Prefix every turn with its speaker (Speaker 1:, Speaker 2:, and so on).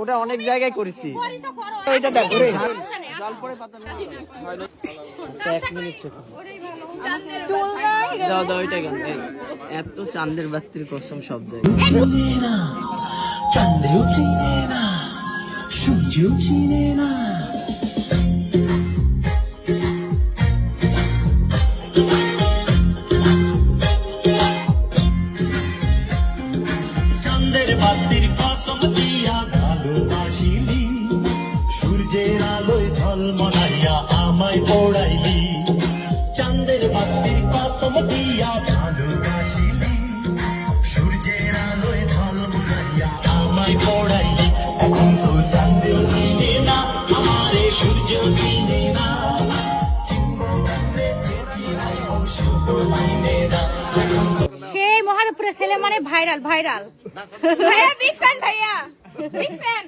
Speaker 1: ওটা অনেক জায়গায় করেছি। এত চাঁদের বাতির কসম সব জায়গায়। চাঁদেও চিনে না, সূর্যও চিনে না। চাঁদের বাতির কসম দিয়া ভালোবাসিলি, সূর্যের আলোয় ঝলমলাইয়া আমায় পড়াইলি। চাঁদের বাতির কসম দিয়া ভালোবাসিলি, সূর্যের আলোয় ঝলমলাইয়া আমায় পড়াইলি। এখন তো চাঁদেও চিনে না আমারে, সূর্যও চিনে না।
Speaker 2: সেই মহাদেবপুরের ছেলে মানে ভাইরাল ভাইরাল ভাইয়া, বিগ ফ্যান ভাইয়া, বিগ ফ্যান।